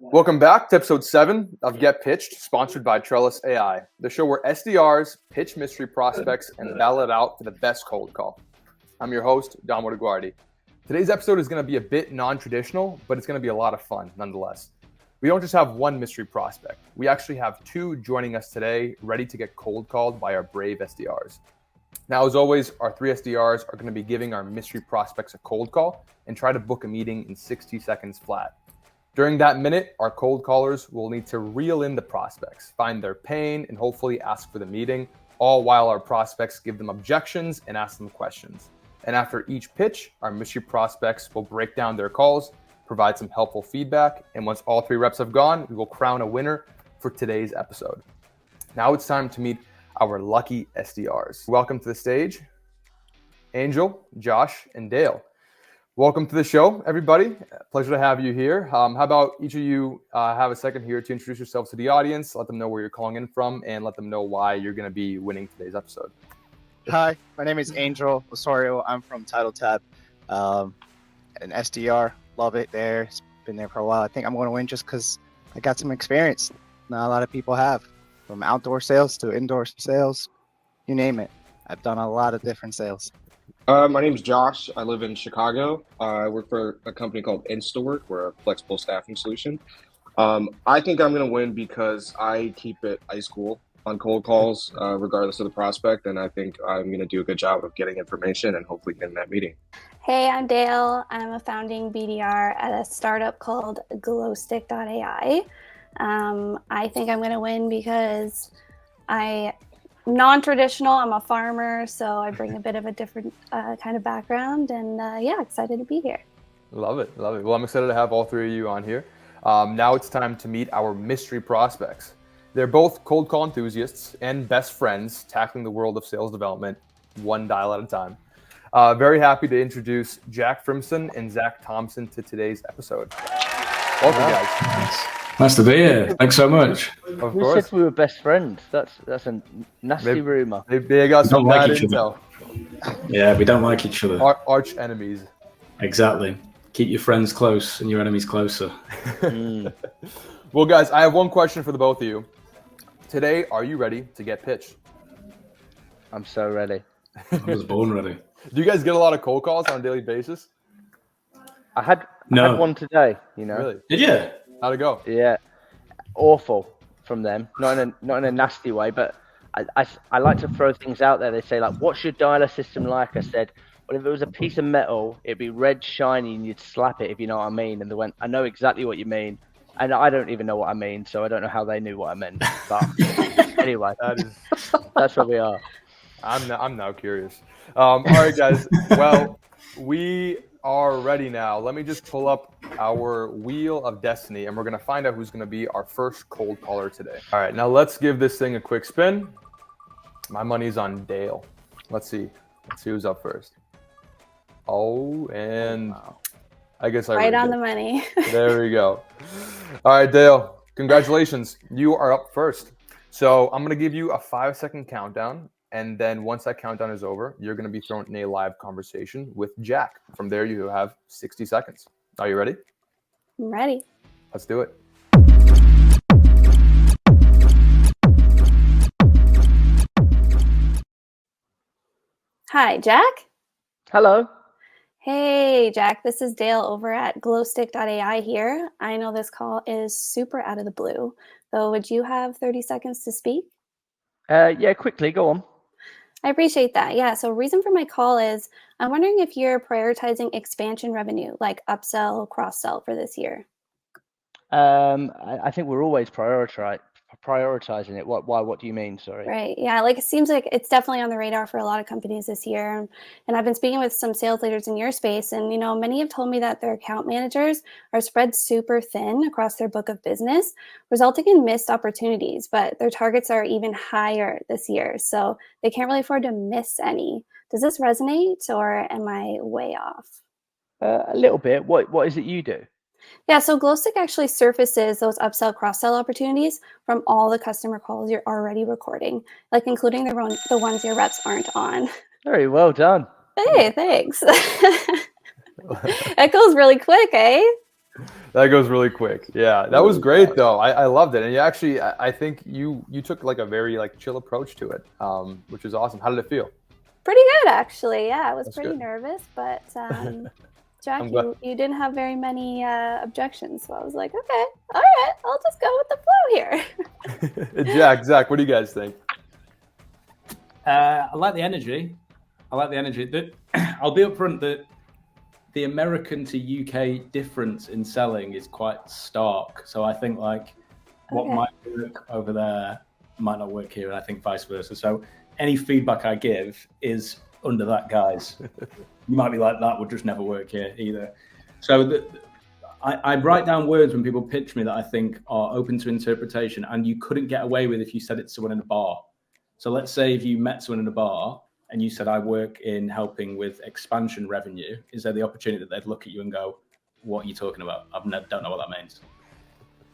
Welcome back to episode 7 of Get Pitched, sponsored by Trellus AI, the show where SDRs pitch mystery prospects and battle it out for the best cold call. I'm your host, Don Guardi. Today's episode is going to be a bit non-traditional, but it's going to be a lot of fun nonetheless. We don't just have one mystery prospect. We actually have 2 joining us today, ready to get cold called by our brave SDRs. Now, as always, our 3 SDRs are going to be giving our mystery prospects a cold call and try to book a meeting in 60 seconds flat. During that minute, our cold callers will need to reel in the prospects, find their pain, and hopefully ask for the meeting, all while our prospects give them objections and ask them questions. And after each pitch, our mystery prospects will break down their calls, provide some helpful feedback, and once all 3 reps have gone, we will crown a winner for today's episode. Now it's time to meet our lucky SDRs. Welcome to the stage, Angel, Josh, and Dale. Welcome to the show, everybody. Pleasure to have you here. How about each of you have a second here to introduce yourselves to the audience, let them know where you're calling in from, and let them know why you're going to be winning today's episode. Hi, my name is Angel Osorio. I'm from TitleTab, an SDR. Love it there. It's been there for a while. I think I'm going to win just because I got some experience. Not a lot of people have, from outdoor sales to indoor sales, you name it. I've done a lot of different sales. My name's Josh. I live in Chicago. I work for a company called InstaWork. We're a flexible staffing solution. I think I'm going to win because I keep it ice cool on cold calls, regardless of the prospect. And I think I'm going to do a good job of getting information and hopefully getting that meeting. Hey, I'm Dale. I'm a founding BDR at a startup called glowstick.ai. I think I'm going to win because non-traditional. I'm a farmer, so I bring a bit of a different kind of background, and excited to be here. Love it. Well, I'm excited to have all 3 of you on here. Now it's time to meet our mystery prospects. They're both cold call enthusiasts and best friends tackling the world of sales development one dial at a time. Very happy to introduce Jack Frimson and Zach Thompson to today's episode. Welcome, guys. Nice to be here. Thanks so much. Of Who course. said we were best friends? That's a nasty rumor. They got some Don't like bad each intel. Yeah, we don't like each other. Arch enemies. Exactly. Keep your friends close and your enemies closer. Well, guys, I have one question for the both of you. Today, are you ready to get pitched? I'm so ready. I was born ready. Do you guys get a lot of cold calls on a daily basis? I had one today. Really? Did you? How'd it go? Yeah, awful from them. Not in a nasty way, but I like to throw things out there. They say like, "What's your dialer system like?" I said, "Well, if it was a piece of metal, it'd be red, shiny, and you'd slap it if you know what I mean." And they went, "I know exactly what you mean." And I don't even know what I mean, so I don't know how they knew what I meant. But anyway, that's where we are. I'm now curious. All right, guys. Well, we are ready now. Let me just pull up our Wheel of Destiny, and we're going to find out who's going to be our first cold caller today. All right, now let's give this thing a quick spin. My money's on Dale. Let's see who's up first. Oh, and I guess I right on the money. There we go. All right, Dale, congratulations. You are up first. So I'm going to give you a 5-second countdown. And then once that countdown is over, you're going to be thrown in a live conversation with Jack. From there, you have 60 seconds. Are you ready? I'm ready. Let's do it. Hi, Jack. Hello. Hey, Jack. This is Dale over at glowstick.ai here. I know this call is super out of the blue, though. Would you have 30 seconds to speak? Yeah, quickly, go on. I appreciate that. Yeah. So reason for my call is I'm wondering if you're prioritizing expansion revenue, like upsell, cross-sell for this year. I think we're always prioritizing it. What do you mean? Sorry. Right. Yeah. Like it seems like it's definitely on the radar for a lot of companies this year. And I've been speaking with some sales leaders in your space, and many have told me that their account managers are spread super thin across their book of business, resulting in missed opportunities. But their targets are even higher this year, so they can't really afford to miss any. Does this resonate, or am I way off? A little bit. What is it you do? Yeah, so Glowstick actually surfaces those upsell, cross-sell opportunities from all the customer calls you're already recording, like including the ones your reps aren't on. Very well done. Hey, thanks. That goes really quick, eh? That goes really quick. Yeah, that was great though. I loved it, and you actually, I think you took like a very like chill approach to it, which is awesome. How did it feel? Pretty good, actually. Yeah, I was That's pretty good. nervous, but Jack, I'm glad. you didn't have very many objections, so I was like, okay, all right, I'll just go with the flow here. Zach, what do you guys think? I like the energy. I'll be upfront that the American to UK difference in selling is quite stark. So I think like what Okay. might work over there might not work here, and I think vice versa. So any feedback I give is under that guise. You might be like, that would just never work here either. So I write down words when people pitch me that I think are open to interpretation and you couldn't get away with if you said it to someone in a bar. So let's say if you met someone in a bar and you said, I work in helping with expansion revenue, is there the opportunity that they'd look at you and go, what are you talking about? Don't know what that means.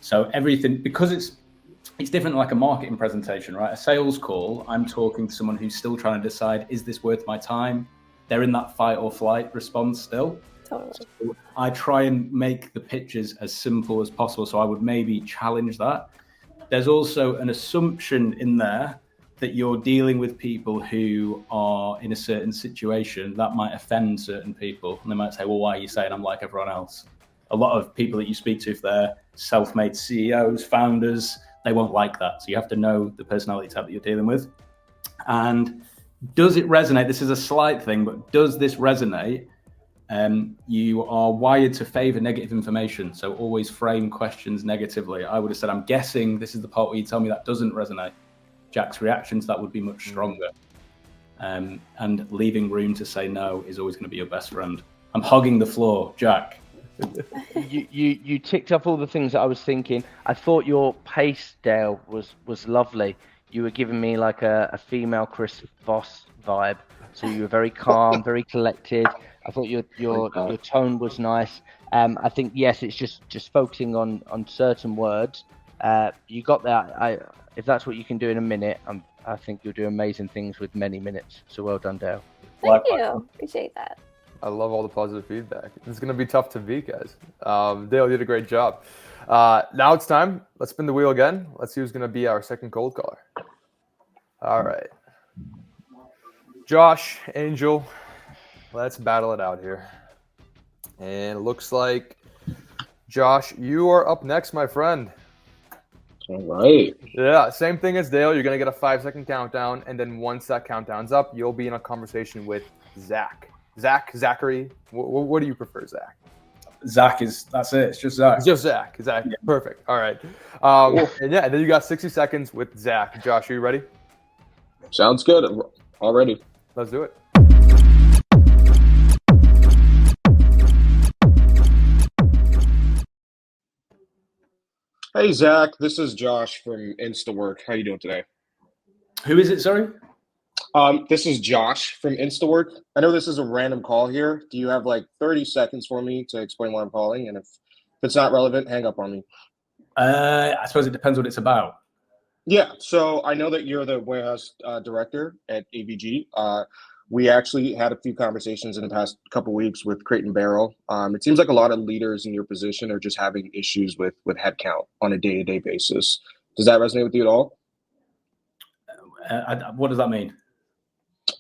So everything, because it's different like a marketing presentation, right? A sales call, I'm talking to someone who's still trying to decide, is this worth my time? They're in that fight or flight response still. Totally. So I try and make the pitches as simple as possible. So I would maybe challenge that. There's also an assumption in there that you're dealing with people who are in a certain situation that might offend certain people. And they might say, well, why are you saying I'm like everyone else? A lot of people that you speak to, if they're self-made CEOs, founders, they won't like that. So you have to know the personality type that you're dealing with. And does it resonate? This is a slight thing, but does this resonate? You are wired to favor negative information. So always frame questions negatively. I would have said, I'm guessing this is the part where you tell me that doesn't resonate. Jack's reaction to that would be much stronger. And leaving room to say no is always going to be your best friend. I'm hogging the floor, Jack. You ticked off all the things that I was thinking. I thought your pace, Dale, was lovely. You were giving me like a female Chris Voss vibe. So you were very calm, very collected. I thought your tone was nice. I think yes, it's just focusing on certain words. You got that. If that's what you can do in a minute, I think you'll do amazing things with many minutes. So well done, Dale. Thank you. Appreciate that. I love all the positive feedback. It's going to be tough to beat, guys. Dale, you did a great job. Now it's time. Let's spin the wheel again. Let's see who's going to be our second cold caller. All right. Josh, Angel, let's battle it out here. And it looks like, Josh, you are up next, my friend. All right. Yeah, same thing as Dale. You're going to get a 5-second countdown. And then once that countdown's up, you'll be in a conversation with Zach. Zachary, what do you prefer, Zach? Zach that's it. It's just Zach. It's just Zach. Yeah. Perfect. All right. And then you got 60 seconds with Zach. Josh, are you ready? Sounds good. All ready. Let's do it. Hey, Zach. This is Josh from InstaWork. How you doing today? Who is it, sorry? This is Josh from InstaWork. I know this is a random call here. Do you have like 30 seconds for me to explain why I'm calling? And if it's not relevant, hang up on me. I suppose it depends what it's about. Yeah, so I know that you're the warehouse director at AVG. We actually had a few conversations in the past couple of weeks with Crate and Barrel. It seems like a lot of leaders in your position are just having issues with headcount on a day-to-day basis. Does that resonate with you at all? What does that mean?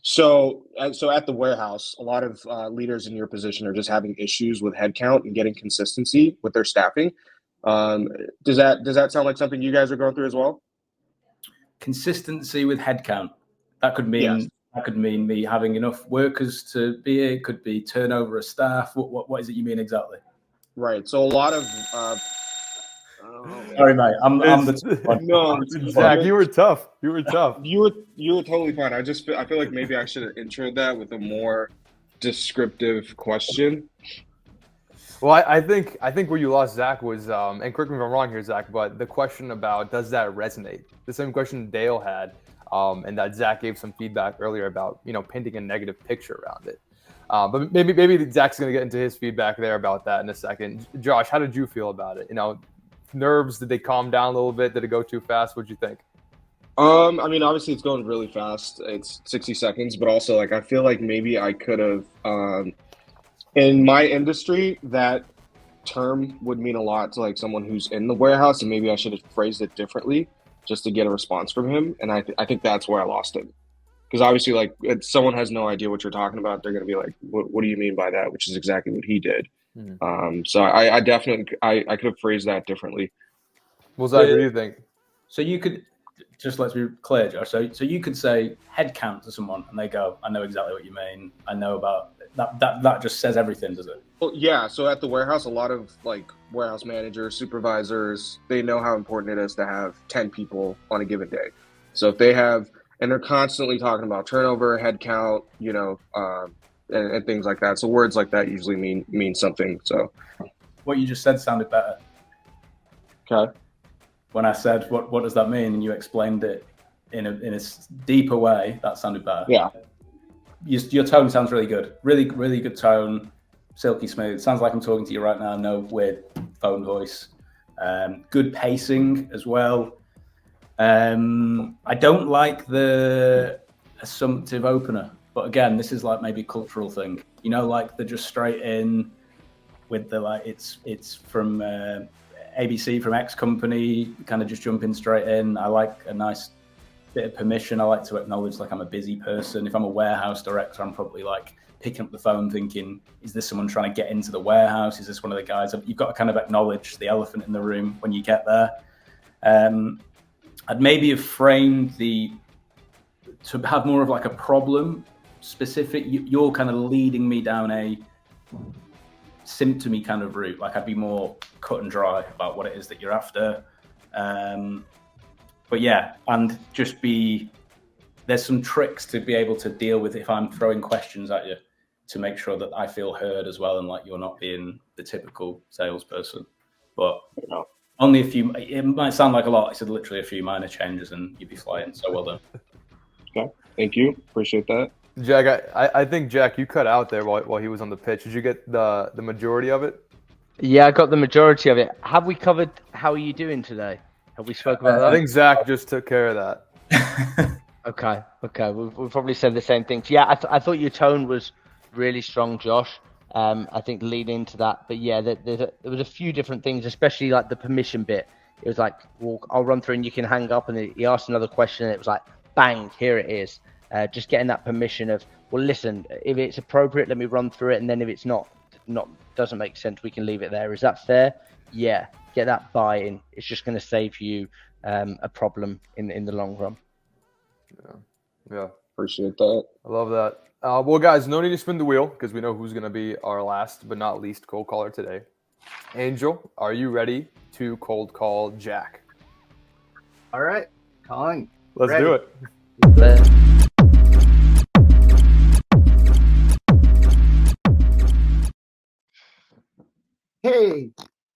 So at the warehouse, a lot of leaders in your position are just having issues with headcount and getting consistency with their staffing. Does that sound like something you guys are going through as well? Consistency with headcount. That could mean Yes. That could mean me having enough workers to be here. It could be turnover of staff. What is it you mean exactly? Right. So a lot of Sorry, mate. I'm the one. no, Zach, you were tough. You were tough. You were totally fine. I feel like maybe I should have introed that with a more descriptive question. Well, I think where you lost Zach was, and correct me if I'm wrong here, Zach, but the question about does that resonate? The same question Dale had, and that Zach gave some feedback earlier about, painting a negative picture around it. But maybe Zach's going to get into his feedback there about that in a second. Josh, how did you feel about it? Nerves, did they calm down a little bit? Did it go too fast? What'd you think? I mean, obviously it's going really fast. It's 60 seconds, but also I feel like maybe I could have, in my industry, that term would mean a lot to like someone who's in the warehouse, and maybe I should have phrased it differently just to get a response from him. And I think that's where I lost him. Because obviously, like, if someone has no idea what you're talking about, they're going to be like, what do you mean by that? Which is exactly what he did. So I definitely, I could have phrased that differently. Well, Zach, what do you think? So you could, just let's be clear, Josh. So you could say head count to someone and they go, I know exactly what you mean. I know about that. That just says everything, does it? Well, yeah. So at the warehouse, a lot of like warehouse managers, supervisors, they know how important it is to have 10 people on a given day. So if they have, and they're constantly talking about turnover, head count, and things like that. So words like that usually mean something. So what you just said sounded better. Okay. When I said what does that mean, and you explained it in a deeper way, that sounded better. Yeah. Your tone sounds really good. Really, really good tone. Silky smooth. Sounds like I'm talking to you right now. No weird phone voice. Good pacing as well. I don't like the assumptive opener, but again, this is like maybe a cultural thing. Like they're just straight in with the like it's from ABC from X company, kind of just jumping straight in. I like a nice bit of permission. I like to acknowledge like I'm a busy person. If I'm a warehouse director, I'm probably like picking up the phone thinking, is this someone trying to get into the warehouse? Is this one of the guys? You've got to kind of acknowledge the elephant in the room when you get there. I'd maybe have framed to have more of like a problem specific. You're kind of leading me down a symptomy kind of route. Like I'd be more cut and dry about what it is that you're after. But yeah, and just there's some tricks to be able to deal with if I'm throwing questions at you to make sure that I feel heard as well and like you're not being the typical salesperson. But only a few, it might sound like a lot. I said literally a few minor changes and you'd be flying. So well done. Okay. Thank you. Appreciate that. Jack, I think, Jack, you cut out there while he was on the pitch. Did you get the majority of it? Yeah, I got the majority of it. Have we covered how are you doing today? Have we spoke about that? I think Zach just took care of that. Okay. We'll probably said the same things. Yeah, I thought your tone was really strong, Josh. I think lead into that. But yeah, there was a few different things, especially like the permission bit. It was like, well, I'll run through and you can hang up. And he asked another question and it was like, bang, here it is. Just getting that permission of, well, listen, if it's appropriate, let me run through it. And then if it's not doesn't make sense, we can leave it there. Is that fair? Yeah. Get that buy-in. It's just going to save you a problem in the long run. Yeah. Appreciate that. I love that. Well, guys, no need to spin the wheel because we know who's going to be our last but not least cold caller today. Angel, are you ready to cold call Jack? All right, calling. Let's Ready. do it.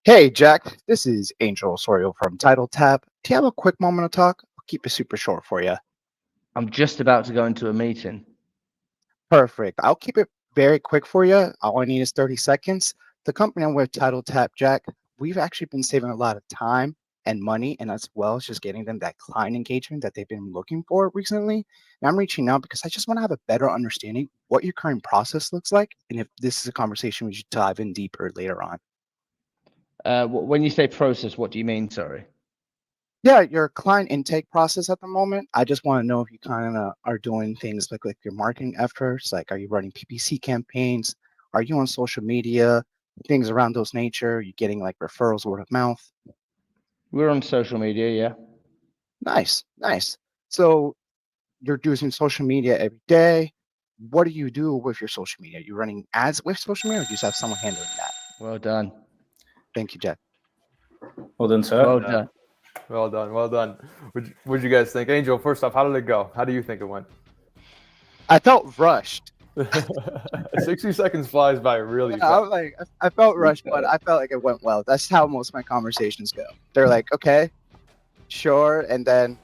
Hey, Jack. This is Angel Osorio from Title Tab. Do you have a quick moment to talk? I'll keep it super short for you. I'm just about to go into a meeting. Perfect. I'll keep it very quick for you. All I need is 30 seconds. The company I'm with, Title Tab, Jack, we've actually been saving a lot of time and money, and as well as just getting them that client engagement that they've been looking for recently. And I'm reaching out because I just want to have a better understanding what your current process looks like, and if this is a conversation we should dive in deeper later on. When you say process, what do you mean? Sorry. Yeah, your client intake process at the moment. I just want to know if you kind of are doing things like your marketing efforts. Like, are you running PPC campaigns? Are you on social media? Things around those nature. Are you getting like referrals, word of mouth? We're on social media, yeah. Nice. So you're using social media every day. What do you do with your social media? Are you running ads with social media, or do you just have someone handling that? Well done. Thank you, Jack. Well done, sir. Well done. Well done. What'd you guys think? Angel, first off, how did it go? How do you think it went? I felt rushed. 60 seconds flies by really fast. I was like, I felt rushed, but I felt like it went well. That's how most of my conversations go. They're like, okay, sure, and then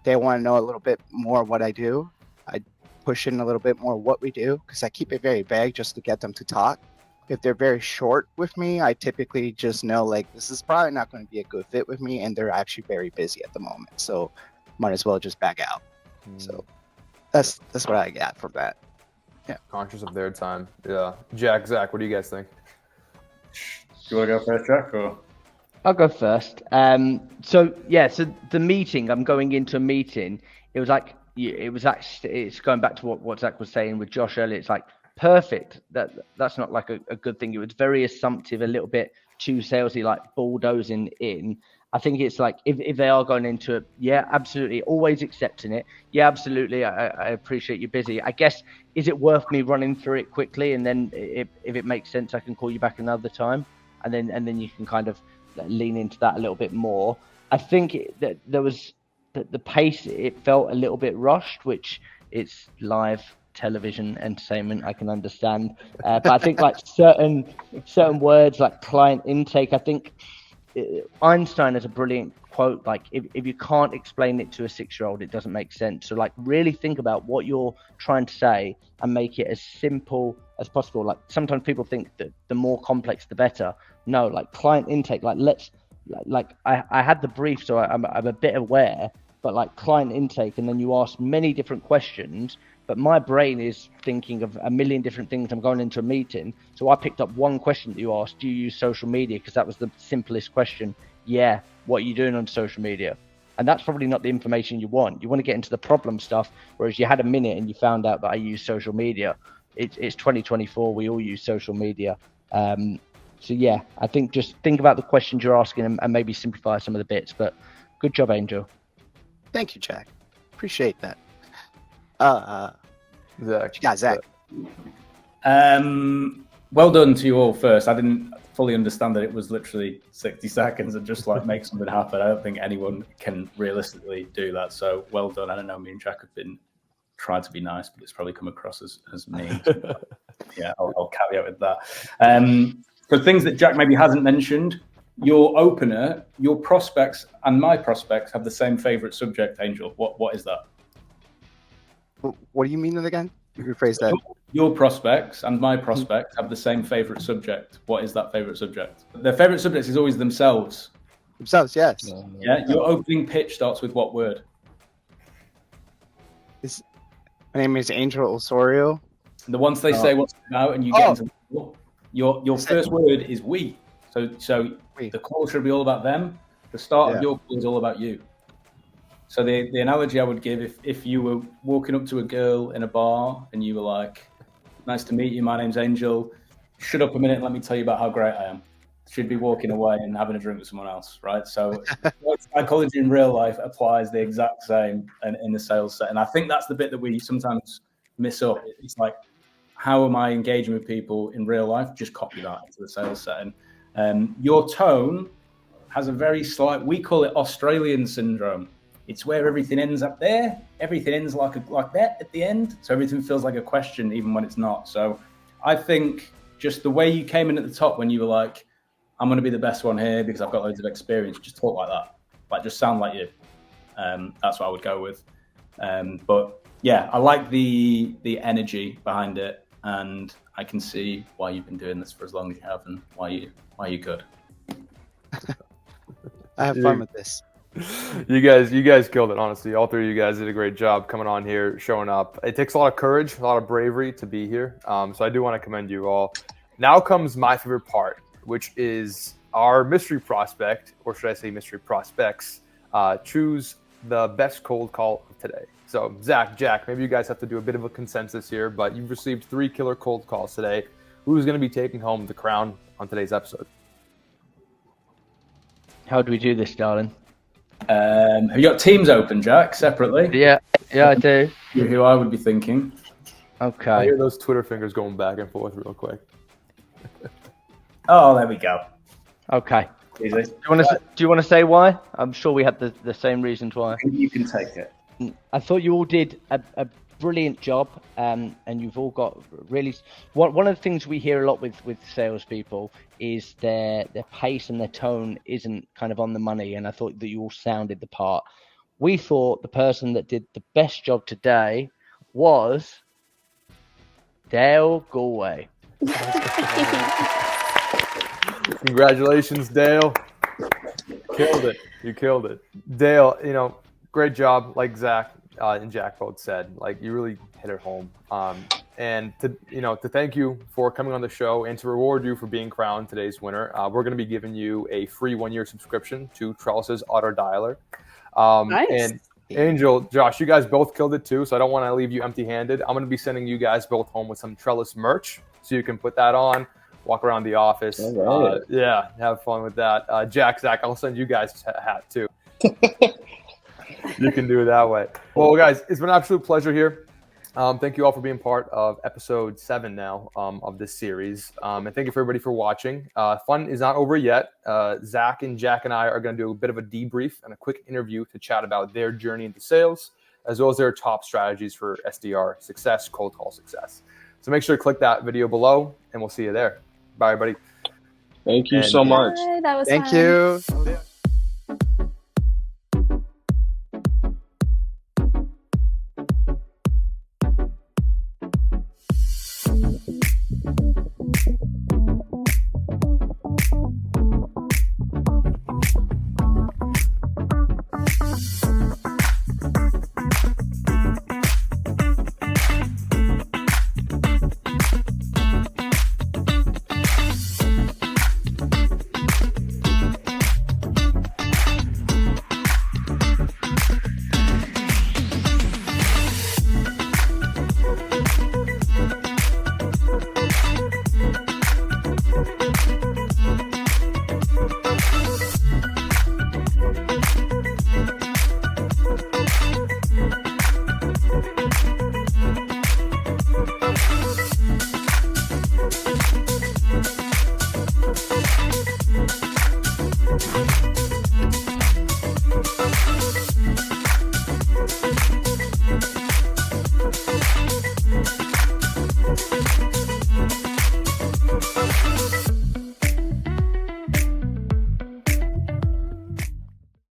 they want to know a little bit more what I do. I push in a little bit more what we do because I keep it very vague just to get them to talk. If they're very short with me, I typically just know like this is probably not going to be a good fit with me, and they're actually very busy at the moment, so might as well just back out. So that's what I got from that. Yeah. Conscious of their time. Yeah. Jack, Zach, what do you guys think? you want to go first, Jack? Or? I'll go first. So the meeting. I'm going into a meeting. It was like it's going back to what Zach was saying with Josh earlier. It's like perfect. That's not like a good thing. It was very assumptive, a little bit too salesy, like bulldozing in. I think it's like if they are going into it, yeah, absolutely, always accepting it. Yeah, absolutely. I appreciate you're busy. I guess, is it worth me running through it quickly, and then if it makes sense, I can call you back another time, and then you can kind of lean into that a little bit more. I think that there was the pace. It felt a little bit rushed, which it's live television entertainment. I can understand, but I think like certain words like client intake. I think Einstein has a brilliant quote, like if you can't explain it to a 6-year-old, it doesn't make sense. So like really think about what you're trying to say and make it as simple as possible. Like sometimes people think that the more complex the better. No, like client intake, like I had the brief, so I'm a bit aware, but like client intake, and then you ask many different questions, but my brain is thinking of a million different things. I'm going into a meeting. So I picked up one question that you asked, do you use social media? Because that was the simplest question. Yeah. What are you doing on social media? And that's probably not the information you want. You want to get into the problem stuff, whereas you had a minute and you found out that I use social media. It's 2024. We all use social media. So yeah, I think just think about the questions you're asking and maybe simplify some of the bits, but good job, Angel. Thank you, Jack. Appreciate that. Zach. Well done to you all first. I didn't fully understand that it was literally 60 seconds and just like make something happen. I don't think anyone can realistically do that. So well done. I don't know, me and Jack have been trying to be nice, but it's probably come across as mean. Yeah, I'll caveat with that. For things that Jack maybe hasn't mentioned, your opener, your prospects and my prospects have the same favorite subject, Angel. What is that? What do you mean again? Rephrase that. Your prospects and my prospects have the same favorite subject. What is that favorite subject? Their favorite subject is always themselves. Themselves, yes. Yeah. Your opening pitch starts with what word? My name is Angel Osorio. The once they say what's about and you get into the your first word is we. So we. The call should be all about them. The start of your call is all about you. So the analogy I would give, if you were walking up to a girl in a bar and you were like, nice to meet you, my name's Angel, shut up a minute and let me tell you about how great I am. She'd be walking away and having a drink with someone else, right? So psychology in real life applies the exact same in the sales set. And I think that's the bit that we sometimes miss up. It's like, how am I engaging with people in real life? Just copy that into the sales setting. Your tone has a very slight, we call it Australian syndrome. It's where everything ends up there. Everything ends like that at the end. So everything feels like a question, even when it's not. So I think just the way you came in at the top when you were like, I'm going to be the best one here because I've got loads of experience. Just talk like that. Like, just sound like you. That's what I would go with. But yeah, I like the energy behind it. And I can see why you've been doing this for as long as you have and why you're good. I have fun with this. You guys killed it, honestly. All three of you guys did a great job coming on here, showing up. It takes a lot of courage, a lot of bravery to be here. So I do want to commend you all. Now comes my favorite part, which is our mystery prospect, or should I say mystery prospects, choose the best cold call of today. So Zach, Jack, maybe you guys have to do a bit of a consensus here, but you've received 3 killer cold calls today. Who's going to be taking home the crown on today's episode? How do we do this, darling? Have you got teams open, Jack, separately? Yeah, I do. Who I would be thinking. Okay. I hear those Twitter fingers going back and forth real quick. Oh, there we go. Okay. Easy. Do you want to say why? I'm sure we had the same reasons why. You can take it. I thought you all did a brilliant job, and you've all got really. One of the things we hear a lot with salespeople is their pace and their tone isn't kind of on the money, and I thought that you all sounded the part. We thought the person that did the best job today was Dale Galway. Congratulations, Dale. You killed it. Dale, great job, like Zach and Jack both said. Like, you really hit it home. And to thank you for coming on the show and to reward you for being crowned today's winner, we're going to be giving you a free 1-year subscription to Trellus's Auto Dialer. Nice. And Angel, Josh, you guys both killed it too, so I don't want to leave you empty-handed. I'm going to be sending you guys both home with some Trellus merch, so you can put that on, walk around the office. All right. Have fun with that. Zach, I'll send you guys a hat too. You can do it that way. Well, guys, it's been an absolute pleasure here. Thank you all for being part of episode 7 now of this series. And thank you for everybody for watching. Fun is not over yet. Zach and Jack and I are going to do a bit of a debrief and a quick interview to chat about their journey into sales, as well as their top strategies for SDR success, cold call success. So make sure to click that video below, and we'll see you there. Bye, everybody. Thank you so much. Bye, that was Thank fun. you.